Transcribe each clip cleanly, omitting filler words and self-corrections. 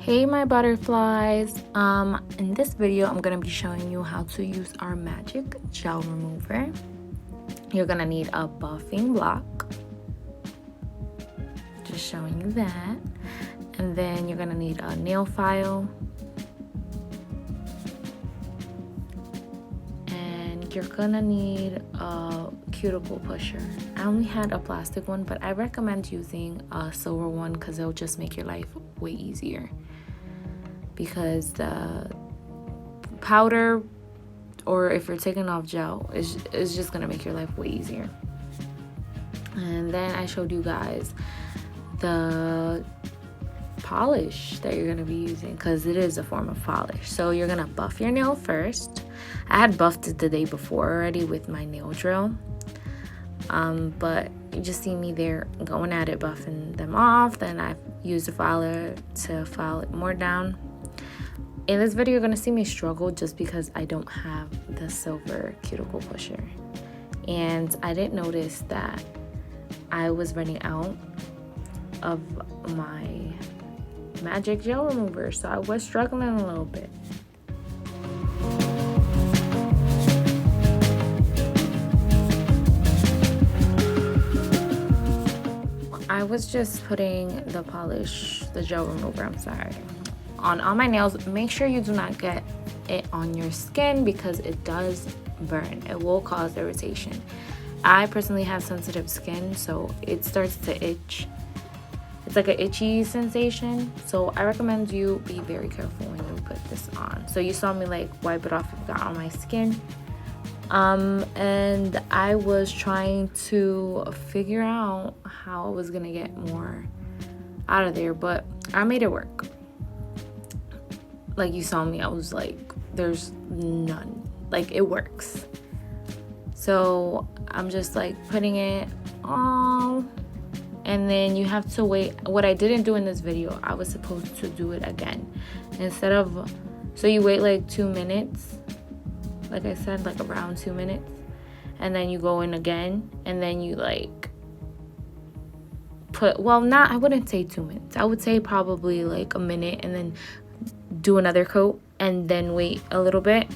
Hey my butterflies, in this video I'm gonna be showing you how to use our magic gel remover. You're gonna need a buffing block, just showing you that, and then you're gonna need a nail file, and you're gonna need a cuticle pusher. I only had a plastic one, but I recommend using a silver one because it'll just make your life way easier, because the powder, or if you're taking off gel, is just gonna make your life way easier. And then I showed you guys the polish that you're gonna be using, because it is a form of polish. So you're gonna buff your nail first. I had buffed it the day before already with my nail drill, but you just see me there going at it, buffing them off. Then I used a filer to file it more down. In this video, you're gonna see me struggle just because I don't have the silver cuticle pusher. And I didn't notice that I was running out of my magic gel remover, so I was struggling a little bit. I was just putting the gel remover, on all my nails. Make sure you do not get it on your skin because it does burn. It will cause irritation. I personally have sensitive skin, so it starts to itch. It's like an itchy sensation, so I recommend you be very careful when you put this on. So you saw me like wipe it off, it got on my skin. And I was trying to figure out how I was gonna get more out of there, but I made it work. Like you saw me, I was like, there's none, like it works. So I'm just like putting it on, and then you have to wait. What I didn't do in this video, I was supposed to do it again. So you wait like 2 minutes, like I said, like around 2 minutes, and then you go in again, and then you like I wouldn't say 2 minutes, I would say probably like a minute, and then do another coat, and then wait a little bit,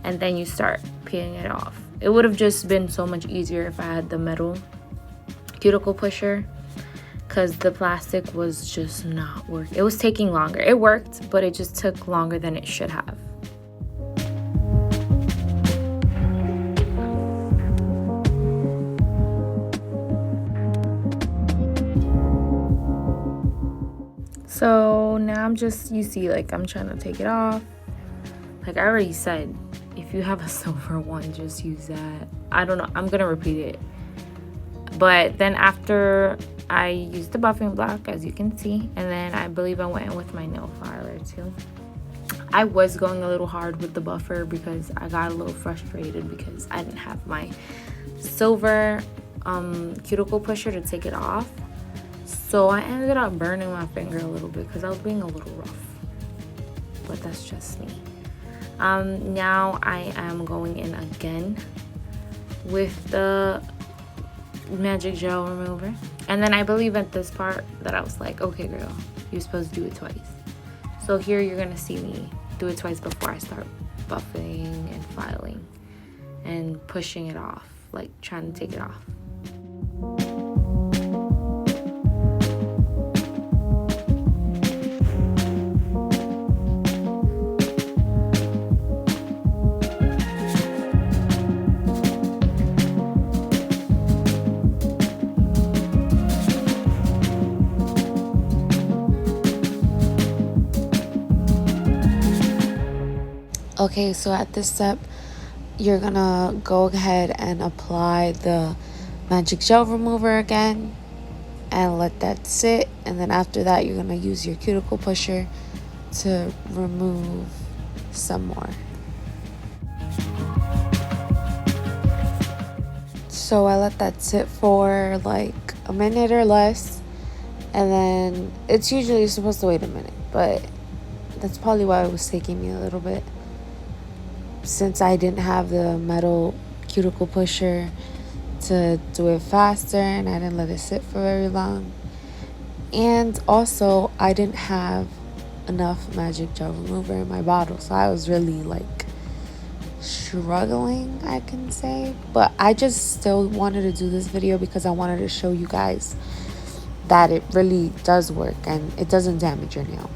and then you start peeling it off. It would have just been so much easier if I had the metal cuticle pusher, because the plastic was just not working. It was taking longer. It worked, but it just took longer than it should have. So now you see, like I'm trying to take it off. Like I already said, if you have a silver one, just use that. I don't know, I'm gonna repeat it. But then after I used the buffing block, as you can see, and then I believe I went in with my nail filer too. I was going a little hard with the buffer because I got a little frustrated because I didn't have my silver cuticle pusher to take it off. So I ended up burning my finger a little bit because I was being a little rough. But that's just me. Now I am going in again with the magic gel remover. And then I believe at this part that I was like, okay girl, you're supposed to do it twice. So here you're gonna see me do it twice before I start buffing and filing and pushing it off, like trying to take it off. Okay, so at this step, you're gonna go ahead and apply the magic gel remover again and let that sit. And then after that, you're gonna use your cuticle pusher to remove some more. So I let that sit for like a minute or less, and then it's usually supposed to wait a minute, but that's probably why it was taking me a little bit, since I didn't have the metal cuticle pusher to do it faster, and I didn't let it sit for very long. And also I didn't have enough magic gel remover in my bottle, so I was really like struggling, I can say. But I just still wanted to do this video because I wanted to show you guys that it really does work and it doesn't damage your nail.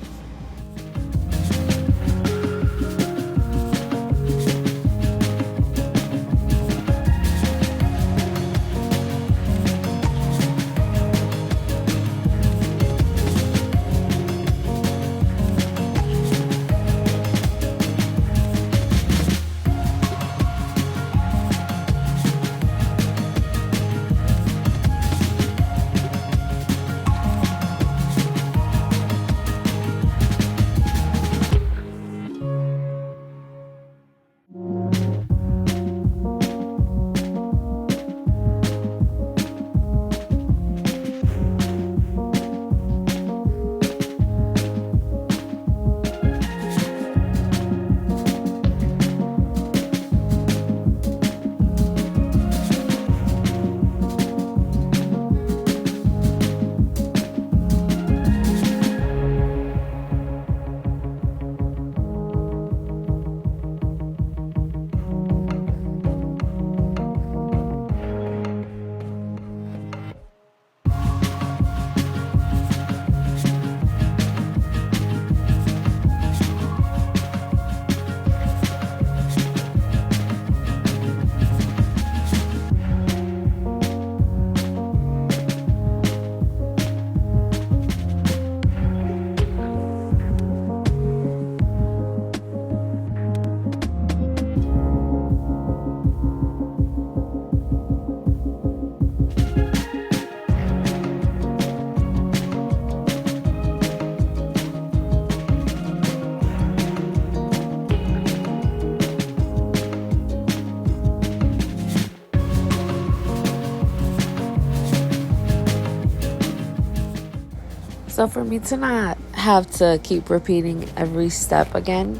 So for me to not have to keep repeating every step again,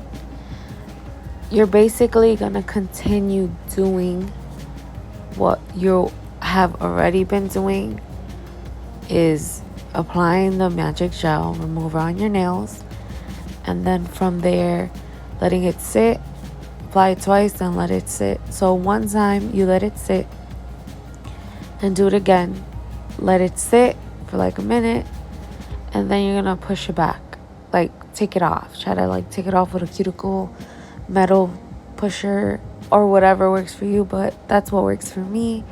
you're basically gonna continue doing what you have already been doing, is applying the magic gel remover on your nails, and then from there letting it sit. Apply it twice and let it sit. So one time you let it sit, and do it again, let it sit for like a minute, and then you're gonna push it back, like take it off. Try to like take it off with a cuticle metal pusher or whatever works for you, but that's what works for me,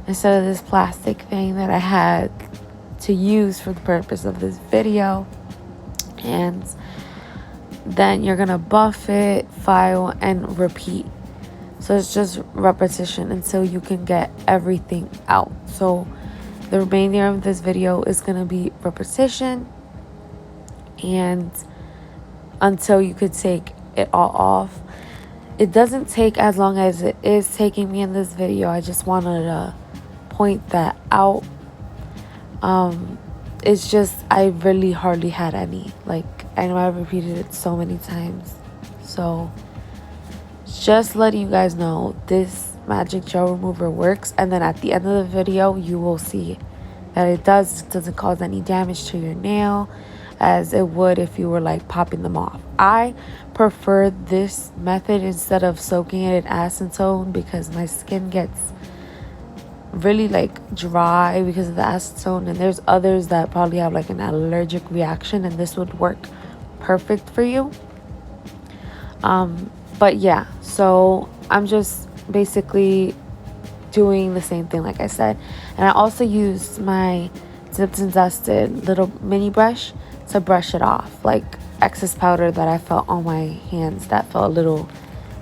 instead of this plastic thing that I had to use for the purpose of this video. And then you're gonna buff it, file, and repeat. So it's just repetition until you can get everything out. So the remainder of this video is gonna be repetition, and until you could take it all off. It doesn't take as long as it is taking me in this video. I just wanted to point that out. It's just I really hardly had any. Like, I know I've repeated it so many times. So just letting you guys know, this magic gel remover works, and then at the end of the video you will see that it doesn't cause any damage to your nail as it would if you were like popping them off. I prefer this method instead of soaking it in acetone because my skin gets really like dry because of the acetone, and there's others that probably have like an allergic reaction, and this would work perfect for you. But yeah, so I'm just basically doing the same thing like I said, and I also used my Dipped and Dusted little mini brush to brush it off, like excess powder that I felt on my hands that felt a little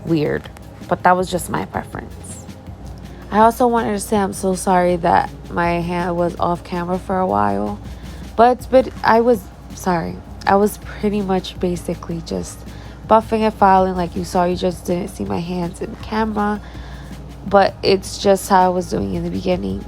weird, but that was just my preference. I also wanted to say I'm so sorry that my hand was off camera for a while, but I was pretty much basically just buffing and filing like you saw. You just didn't see my hands in camera, but it's just how I was doing in the beginning.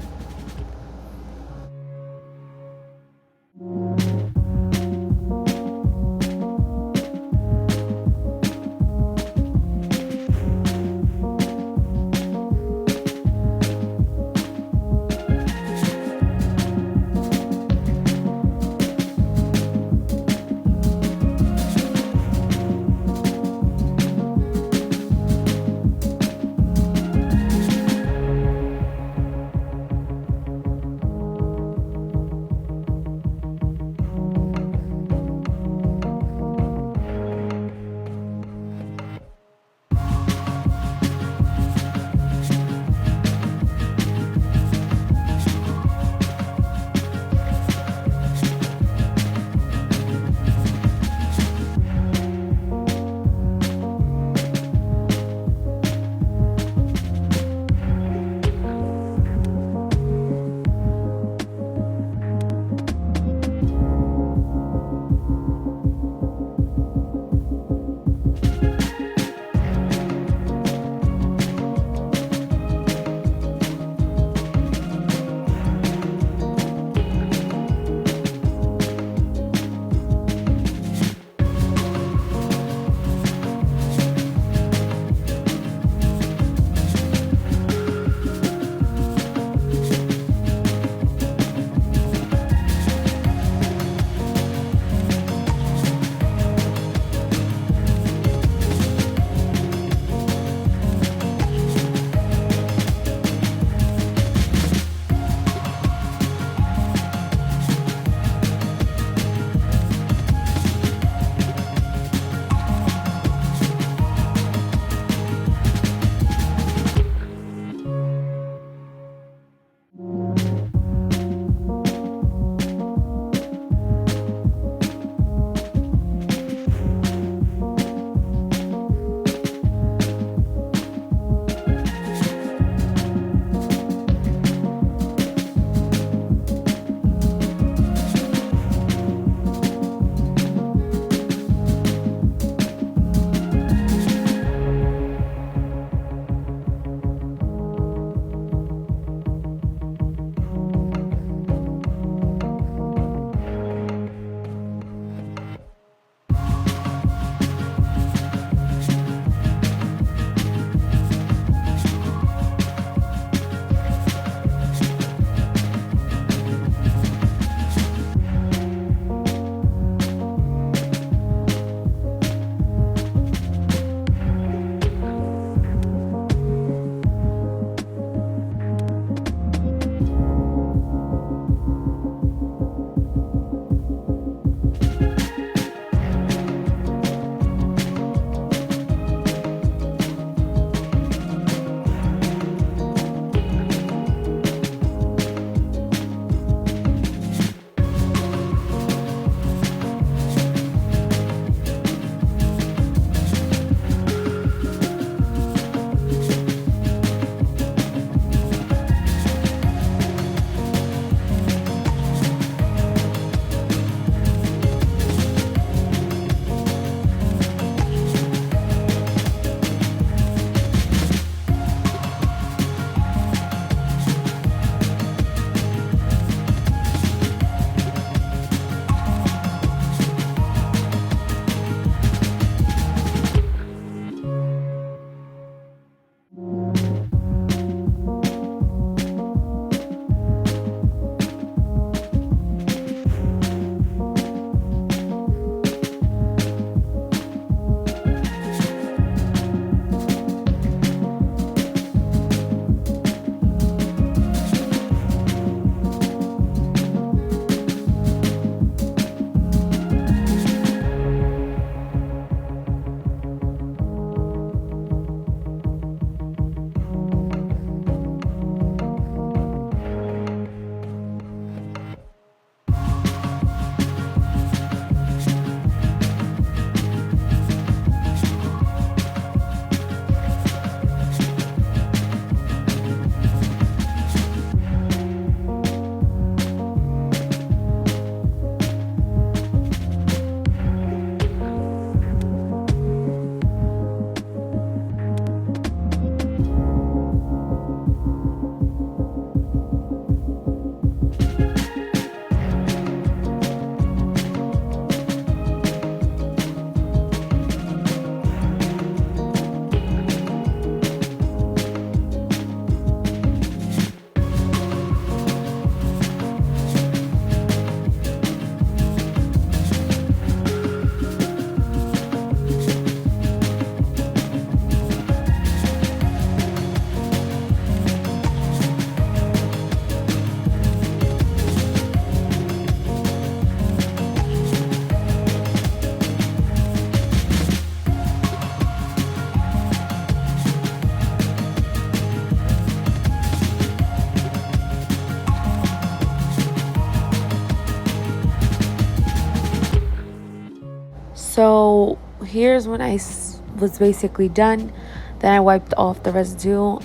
So here's when I was basically done. Then I wiped off the residue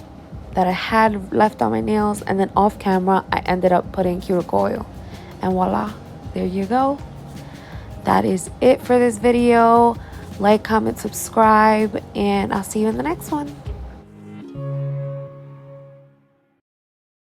that I had left on my nails, and then off camera I ended up putting cuticle oil, and voila, there you go. That is it for this video. Like, comment, subscribe, and I'll see you in the next one.